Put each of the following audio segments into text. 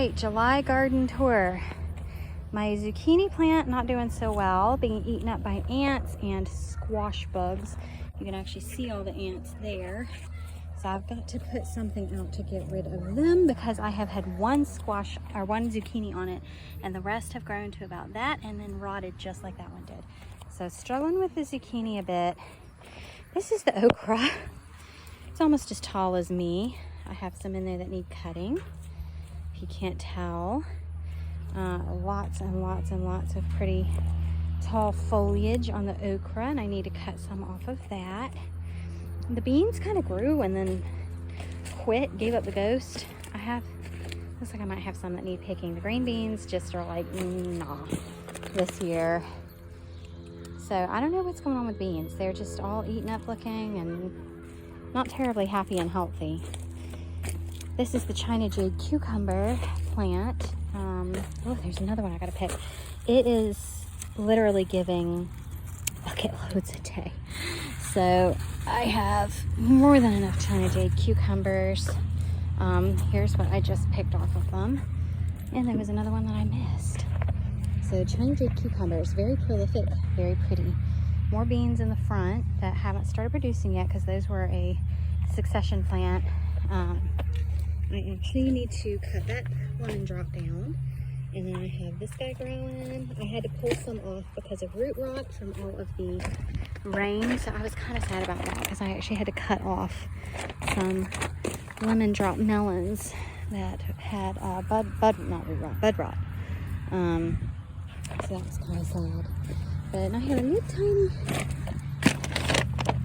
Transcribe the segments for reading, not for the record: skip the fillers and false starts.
right, July garden tour. My zucchini plant not doing so well, being eaten up by ants and squash bugs. You can actually see all the ants there. So I've got to put something out to get rid of them because I have had one squash or one zucchini on it, and the rest have grown to about that and then rotted just like that one did. So struggling with the zucchini a bit. This is the okra. It's almost as tall as me. I have some in there that need cutting, if you can't tell. Lots and lots and lots of pretty tall foliage on the okra, and I need to cut some off of that. The beans kind of grew and then quit, gave up the ghost. Looks like I might have some that need picking. The green beans just are like, nah, this year. So I don't know what's going on with beans. They're just all eaten up looking and not terribly happy and healthy. This is the China Jade cucumber plant. Oh, there's another one I gotta pick. It is literally giving bucket loads a day. So I have more than enough China Jade cucumbers. Here's what I just picked off of them. And there was another one that I missed. So China Jade cucumbers, very prolific, very pretty. More beans in the front that haven't started producing yet because those were a succession plant. I actually need to cut that one and drop down. And then I have this guy growing. I had to pull some off because of root rot from all of the rain. So I was kind of sad about that because I actually had to cut off some lemon drop melons that had bud rot. So that was kind of sad. But I have a new tiny,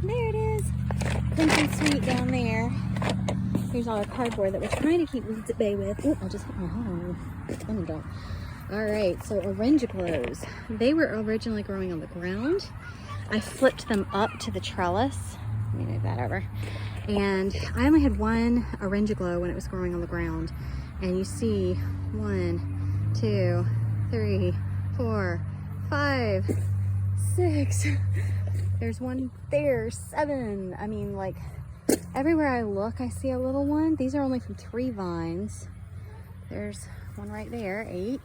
there it is, Clinton Sweet down there. Here's all our cardboard that we're trying to keep weeds at bay with. Oh, I just hit my head on a lemon drop. All right, so orange glows. They were originally growing on the ground. I flipped them up to the trellis. Let me move that over. And I only had one orange glow when it was growing on the ground. And you see 1, 2, 3, 4, 5, 6. There's one there, 7. I mean, like, everywhere I look, I see a little one. These are only from 3 vines. There's one right there, 8.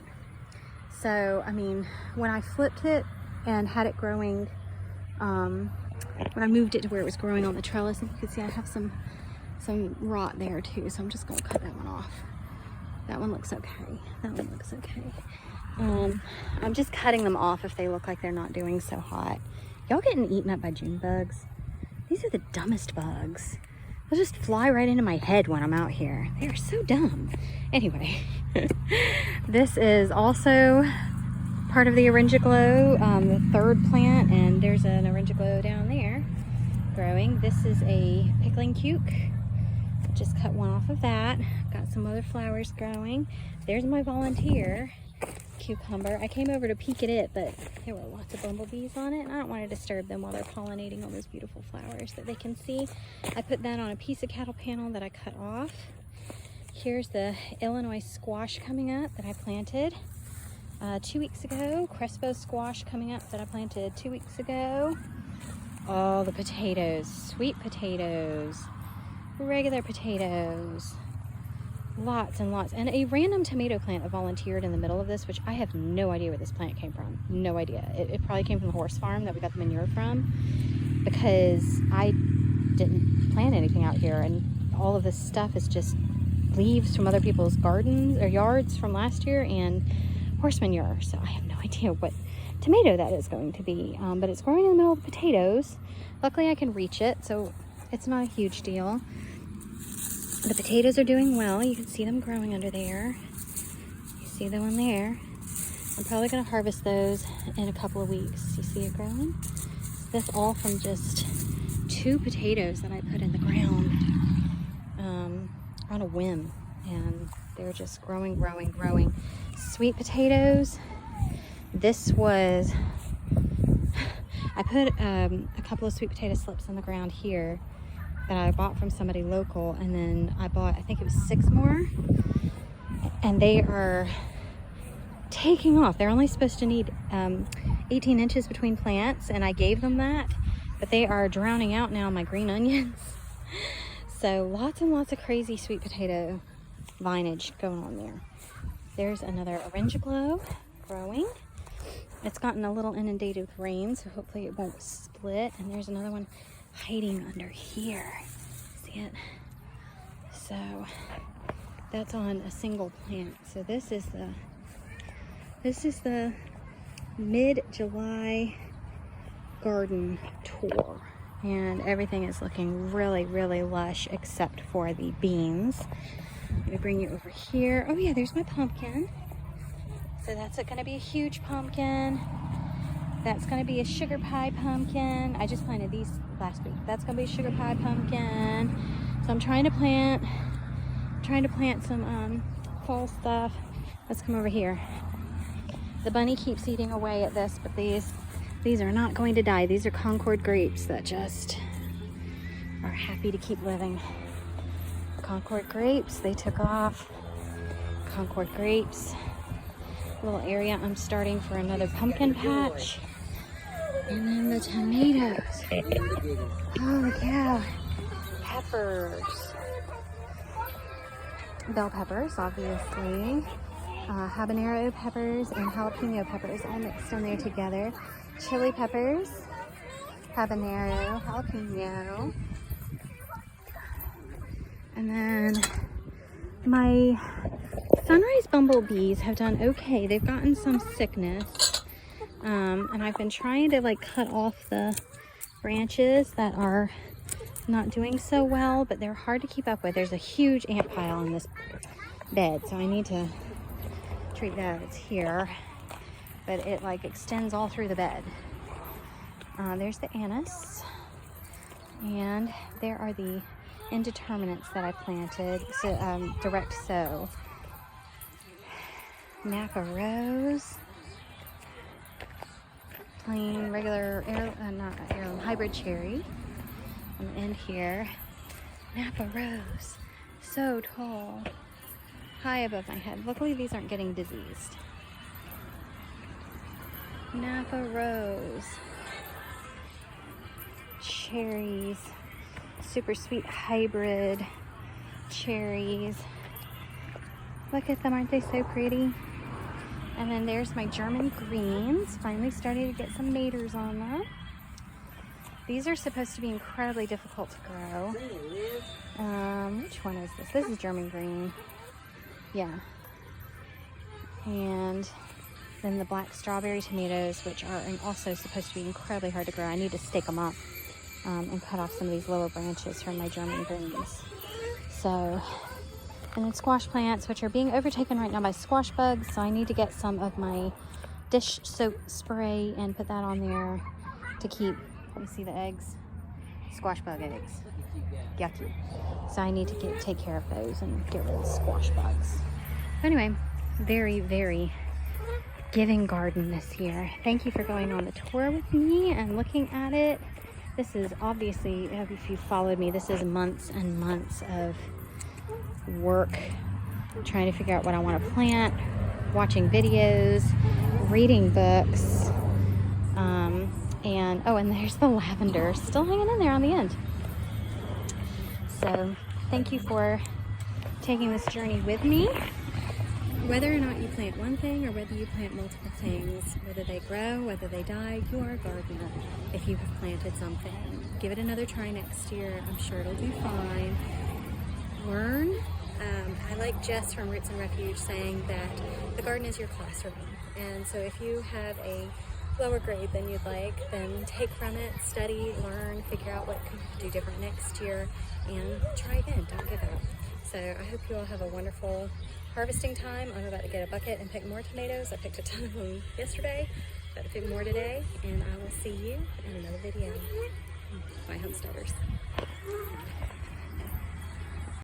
So, I mean, when I flipped it and had it growing, when I moved it to where it was growing on the trellis, and you can see I have some rot there too. So I'm just gonna cut that one off. That one looks okay. That one looks okay. I'm just cutting them off if they look like they're not doing so hot. Y'all getting eaten up by June bugs? These are the dumbest bugs. They'll just fly right into my head when I'm out here. They are so dumb. Anyway, this is also part of the Orange-a-Glow, the 3rd plant, and there's an Orange-a-Glow down there growing. This is a pickling cuke. Just cut one off of that. Got some other flowers growing. There's my volunteer cucumber. I came over to peek at it, but there were lots of bumblebees on it, and I don't want to disturb them while they're pollinating all those beautiful flowers that they can see. I put that on a piece of cattle panel that I cut off. Here's the Illinois squash coming up that I planted 2 weeks ago. Crespo squash coming up that I planted 2 weeks ago. All the potatoes, sweet potatoes, regular potatoes, lots and lots. And a random tomato plant volunteered in the middle of this, which I have no idea where this plant came from. No idea. It probably came from the horse farm that we got the manure from, because I didn't plant anything out here, and all of this stuff is just leaves from other people's gardens or yards from last year and horse manure. So I have no idea what tomato that is going to be, but it's growing in the middle of the potatoes. Luckily I can reach it, so it's not a huge deal. The potatoes are doing well. You can see them growing under there. You see the one there. I'm probably going to harvest those in a couple of weeks. You see it growing? That's all from just 2 potatoes that I put in the ground on a whim. And they're just growing, growing, growing. Sweet potatoes. This was... I put a couple of sweet potato slips in the ground here that I bought from somebody local, and then I bought, I think it was 6 more, and they are taking off. They're only supposed to need 18 inches between plants, and I gave them that, but they are drowning out now my green onions. So lots and lots of crazy sweet potato vinage going on there. There's another orange glow growing. It's gotten a little inundated with rain, so hopefully it won't split. And there's another one hiding under here. See it? So that's on a single plant. So this is the mid-July garden tour, and everything is looking really, really lush except for the beans. I'm gonna bring you over here. Oh yeah, there's my pumpkin. So that's gonna be a huge pumpkin. That's gonna be a sugar pie pumpkin. I just planted these last week. That's gonna be a sugar pie pumpkin. So I'm trying to plant some fall stuff. Let's come over here. The bunny keeps eating away at this, but these are not going to die. These are Concord grapes that just are happy to keep living. Concord grapes, they took off. Concord grapes. Little area I'm starting for another pumpkin patch. And then the tomatoes. Oh yeah. Peppers. Bell peppers, obviously. Habanero peppers and jalapeno peppers all mixed in there together. Chili peppers, habanero, jalapeno. And then my sunrise bumblebees have done okay. They've gotten some sickness. And I've been trying to like cut off the branches that are not doing so well, but they're hard to keep up with. There's a huge ant pile in this bed, so I need to treat that. It's here, but it like extends all through the bed. There's the anise, and there are the indeterminates that I planted, so direct sow. Napa rose, plain regular hybrid cherry. On the end here, Napa rose, so tall, high above my head. Luckily these aren't getting diseased. Napa rose, cherries, super sweet hybrid cherries. Look at them, aren't they so pretty? And then there's my German greens, finally starting to get some maters on them. These are supposed to be incredibly difficult to grow. Which one is this? This is German green. Yeah. And then the black strawberry tomatoes, which are also supposed to be incredibly hard to grow. I need to stake them up and cut off some of these lower branches from my German greens. So, and then squash plants, which are being overtaken right now by squash bugs. So I need to get some of my dish soap spray and put that on there to keep, let me see the eggs, squash bug eggs. Yucky. So I need to take care of those and get rid of the squash bugs. Anyway, very, very giving garden this year. Thank you for going on the tour with me and looking at it. This is obviously, if you followed me, this is months and months of work trying to figure out what I want to plant, watching videos, reading books, and there's the lavender still hanging in there on the end. So thank you for taking this journey with me. Whether or not you plant one thing or whether you plant multiple things, whether they grow, whether they die, you are a gardener if you have planted something. Give it another try next year. I'm sure it'll do fine. Learn. I like Jess from Roots and Refuge saying that the garden is your classroom. And so if you have a lower grade than you'd like, then take from it, study, learn, figure out what could you do different next year, and try again. Don't give up. So I hope you all have a wonderful harvesting time. I'm about to get a bucket and pick more tomatoes. I picked a ton of them yesterday. About to pick more today, and I will see you in another video. Bye, homesteaders.